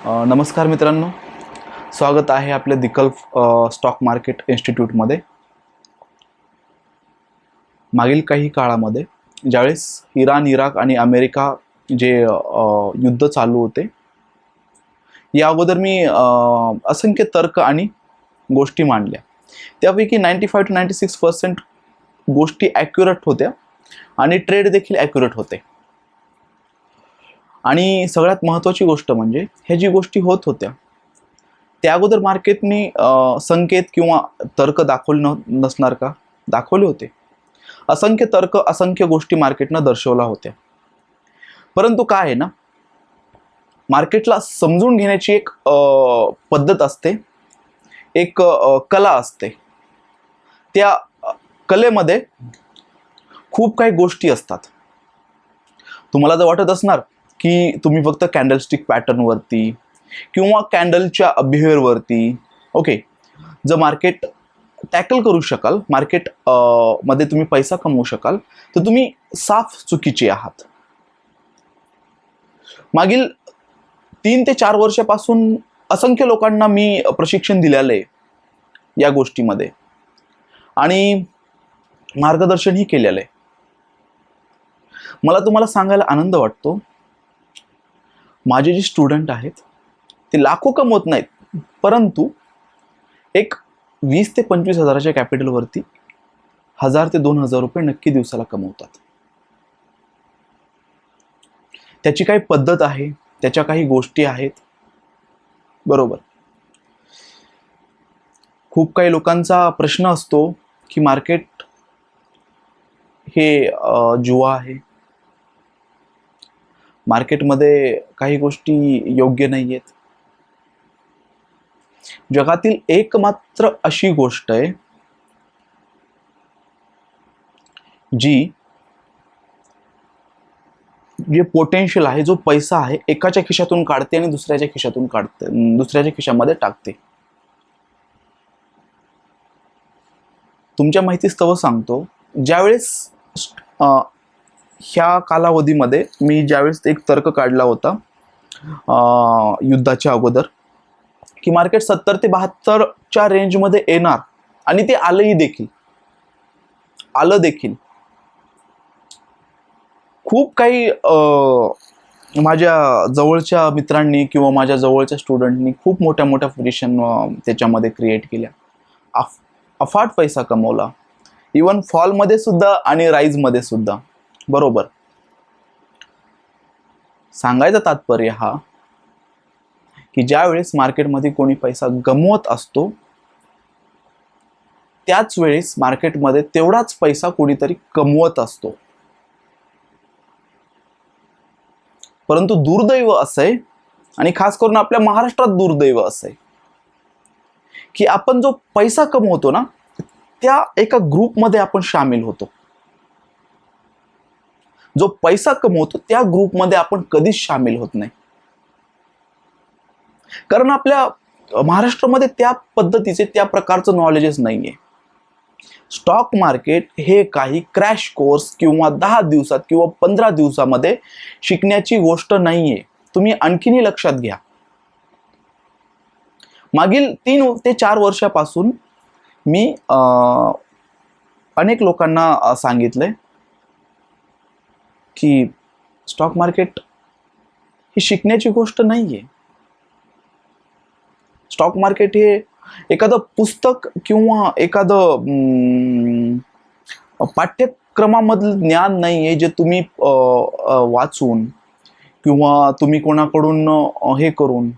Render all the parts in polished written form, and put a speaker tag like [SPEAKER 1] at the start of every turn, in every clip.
[SPEAKER 1] नमस्कार मित्रांनो, स्वागत आहे आपल्या दिकल्फ स्टॉक मार्केट इन्स्टिट्यूटमध्ये. मागील काही काळामध्ये ज्यावेळेस इराण, इराक आणि अमेरिका जे युद्ध चालू होते, या अगोदर मी असंख्य तर्क आणि गोष्टी मांडल्या. त्यापैकी 95 to 96% गोष्टी ॲक्युरेट होत्या आणि ट्रेड देखील ॲक्युरेट होते. आणि सगळ्यात महत्त्वाची गोष्ट म्हणजे ह्या जी गोष्टी होत होत्या त्या अगोदर मार्केटनी संकेत किंवा तर्क दाखवले नसणार का? दाखवले होते. असंख्य तर्क, असंख्य गोष्टी मार्केटनं दर्शवल्या होत्या. परंतु काय आहे ना, मार्केटला समजून घेण्याची एक पद्धत असते, एक कला असते. त्या कलेमध्ये खूप काही गोष्टी असतात. तुम्हाला जर वाटत असणार की तुम्ही फक्त कॅन्डलस्टिक पॅटर्नवरती किंवा कॅन्डलच्या बिहेवियरवरती जर मार्केट टॅकल करू शकाल, मार्केट मध्ये तुम्ही पैसा कमवू शकाल, तर तुम्ही साफ चुकीचे आहात. मागील 3 ते 4 वर्षापासून असंख्य लोकांना मी प्रशिक्षण दिलेलं आहे या गोष्टीमध्ये आणि मार्गदर्शनही केलेलं आहे. मला तुम्हाला सांगायला आनंद वाटतो, माझे जे स्टुडंट आहेत ते लाखो कमवत नाहीत, परंतु एक 20 ते 25 हजाराच्या कॅपिटलवरती 1000 ते 2000 रुपये नक्की दिवसाला कमवतात. त्याची काही पद्धत आहे, त्याच्या काही गोष्टी आहेत, बरोबर. खूप काही लोकांचा प्रश्न असतो की मार्केट हे जुवा आहे, मार्केटमध्ये काही गोष्टी योग्य नाही आहेत. जगातील एकमात्र अशी गोष्ट आहे जे पोटेन्शियल आहे, जो पैसा आहे, एकाच्या खिशातून काढते आणि दुसऱ्याच्या खिशातून काढते, दुसऱ्याच्या खिशामध्ये टाकते. तुमच्या माहितीस्तव सांगतो, ज्यावेळेस ह्या कालावधीमध्ये मी ज्यावेळेस एक तर्क काढला होता युद्धाच्या अगोदर की मार्केट 70 ते 72च्या रेंजमध्ये येणार, आणि ते आलं देखील. खूप काही माझ्या जवळच्या मित्रांनी किंवा माझ्या जवळच्या स्टुडंटनी खूप मोठ्या मोठ्या पोझिशन त्याच्यामध्ये क्रिएट केल्या, अफाट पैसा कमवला, इवन फॉलमध्ये सुद्धा आणि राईजमध्ये सुद्धा, बरोबर. सांगायचं तात्पर्य हा की ज्या वेळेस मार्केटमध्ये कोणी पैसा गमवत असतो, त्याच वेळेस मार्केटमध्ये तेवढाच पैसा कोणीतरी कमवत असतो. परंतु दुर्दैव असं आहे, आणि खास करून आपल्या महाराष्ट्रात दुर्दैव असं आहे की आपण जो पैसा कमवतो ना, त्या एका ग्रुपमध्ये आपण सामील होतो. जो पैसा कमवतो त्या ग्रुपमध्ये आपण कधीच सामील होत नाही, कारण आपल्या महाराष्ट्रामध्ये त्या पद्धतीचे, त्या प्रकारचं नॉलेजच नाहीये. स्टॉक मार्केट हे काही क्रॅश कोर्स किंवा 10 दिवसात किंवा 15 दिवसामध्ये शिकण्याची गोष्ट नाहीये. तुम्ही आणखीनही लक्षात घ्या. मागील 3 ते 4 वर्षापासून मी अनेक लोकांना सांगितलंय की स्टॉक मार्केट ही शिकण्याची गोष्ट नाहीये. स्टॉक मार्केट हे एखादं पुस्तक किंवा एखादं पाठ्यक्रमामधलं ज्ञान नाहीये, जे तुम्ही वाचून किंवा तुम्ही कोणाकडून हे करून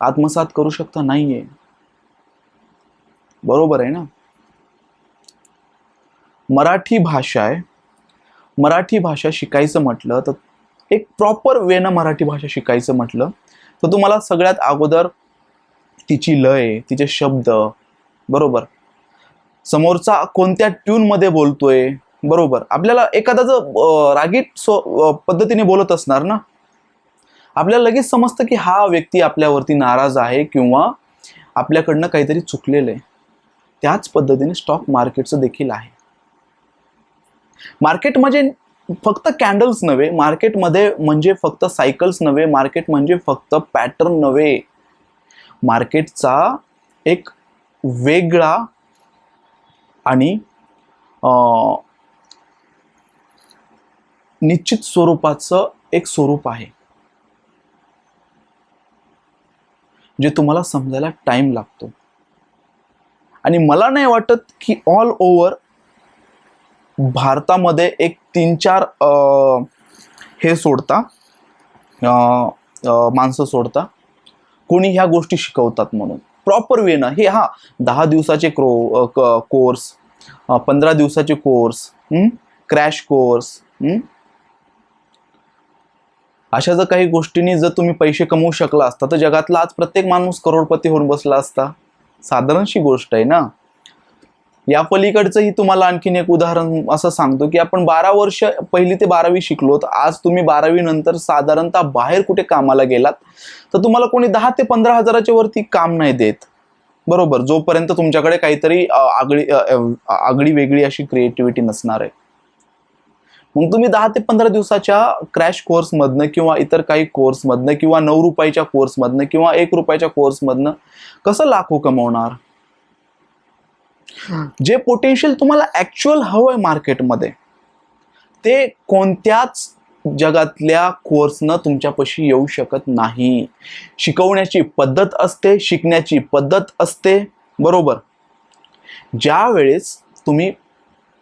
[SPEAKER 1] आत्मसात करू शकता, नाहीये. बरोबर आहे ना? मराठी भाषा आहे. मराठी भाषा शिकायचं म्हटलं तर, एक प्रॉपर वेनं मराठी भाषा शिकायचं म्हटलं तर तुम्हाला सगळ्यात अगोदर तिची लय, तिचे शब्द, बरोबर, समोरचा कोणत्या ट्यूनमध्ये बोलतोय, बरोबर. आपल्याला एखादा जर रागीट पद्धतीने बोलत असणार ना, आपल्याला लगेच समजतं की हा व्यक्ती आपल्यावरती नाराज आहे किंवा आपल्याकडनं काहीतरी चुकलेलं आहे. त्याच पद्धतीने स्टॉक मार्केटचं देखील आहे. मार्केट म्हणजे फक्त कॅन्डल्स नव्हे, मार्केटमध्ये म्हणजे फक्त सायकल्स नव्हे, मार्केट म्हणजे फक्त पॅटर्न नव्हे, मार्केटचा एक वेगळा आणि निश्चित स्वरूपाचं एक स्वरूप आहे, जे तुम्हाला समजायला टाइम लागतो. आणि मला नाही वाटत की ऑल ओव्हर भारतामध्ये एक 3-4 हे सोडता माणसं सोडता कोणी ह्या गोष्टी शिकवतात म्हणून प्रॉपर वेनं. हे 10 दिवसाचे कोर्स, 15 दिवसाचे कोर्स, क्रॅश कोर्स, अशा जर काही गोष्टींनी जर तुम्ही पैसे कमवू शकला असता तर जगातला आज प्रत्येक माणूस करोडपती होऊन बसला असता. साधारणशी गोष्ट आहे ना. या पलीकडचंही तुम्हाला आणखीन एक उदाहरण असं सांगतो की आपण 12 वर्ष 1ली ते 12वी शिकलो, तर आज तुम्ही 12वी नंतर साधारणतः बाहेर कुठे कामाला गेलात तर तुम्हाला कोणी 10 ते 15 हजाराच्या वरती काम नाही देत, बरोबर, जोपर्यंत तुमच्याकडे काहीतरी आगळी वेगळी अशी क्रिएटिव्हिटी नसणार आहे. मग तुम्ही 10 ते 15 दिवसाच्या क्रॅश कोर्समधनं किंवा इतर काही कोर्समधनं किंवा 9 रुपयाच्या कोर्समधनं किंवा 1 रुपयाच्या कोर्समधनं कसं लाखो कमवणार? जे पोटेन्शियल तुम्हाला ऍक्च्युअल हवंय मार्केटमध्ये ते कोणत्याच जगातल्या कोर्सनं तुमच्यापाशी येऊ शकत नाही. शिकवण्याची पद्धत असते, शिकण्याची पद्धत असते, बरोबर. ज्या वेळेस तुम्ही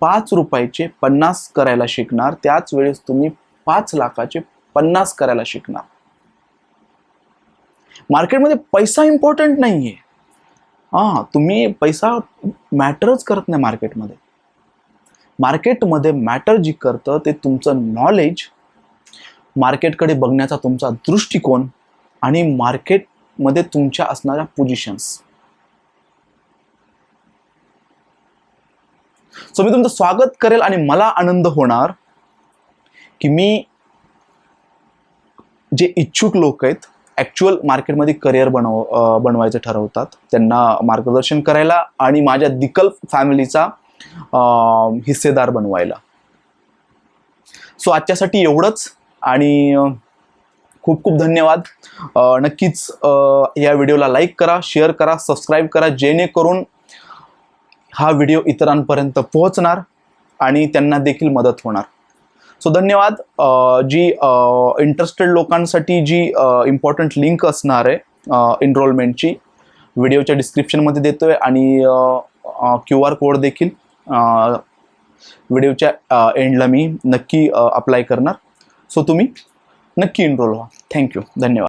[SPEAKER 1] 5 रुपयाचे 50 करायला शिकणार, त्याच वेळेस तुम्ही 5 लाखाचे 50 करायला शिकणार. मार्केटमध्ये पैसा इम्पॉर्टंट नाहीये. तुम्ही पैसा मॅटरच करत नाही मार्केटमध्ये. मार्केटमध्ये मॅटर जी करतं ते तुमचं नॉलेज, मार्केटकडे बघण्याचा तुमचा दृष्टिकोन आणि मार्केटमध्ये तुमच्या असणाऱ्या पोझिशन्स. सो मी तुमचं स्वागत करेल आणि मला आनंद होणार की मी जे इच्छुक लोक आहेत, ॲक्च्युअल मार्केटमध्ये करिअर बनवायचं ठरवतात, त्यांना मार्गदर्शन करायला आणि माझ्या दिकल फॅमिलीचा हिस्सेदार बनवायला. सो आजच्यासाठी एवढंच आणि खूप खूप धन्यवाद. नक्कीच या व्हिडिओला लाईक करा, शेअर करा, सबस्क्राईब करा, जेणेकरून हा व्हिडिओ इतरांपर्यंत पोहोचणार आणि त्यांना देखील मदत होणार. सो धन्यवाद. जी इंटरेस्टेड लोकांसाठी जी इम्पॉर्टंट लिंक असणार आहे एनरोलमेंटची व्हिडिओच्या डिस्क्रिप्शनमध्ये देतोय आणि QR कोड देखील व्हिडिओच्या एंडला मी नक्की अप्लाय करणार. सो तुम्ही नक्की एनरोल व्हा. थँक्यू. धन्यवाद.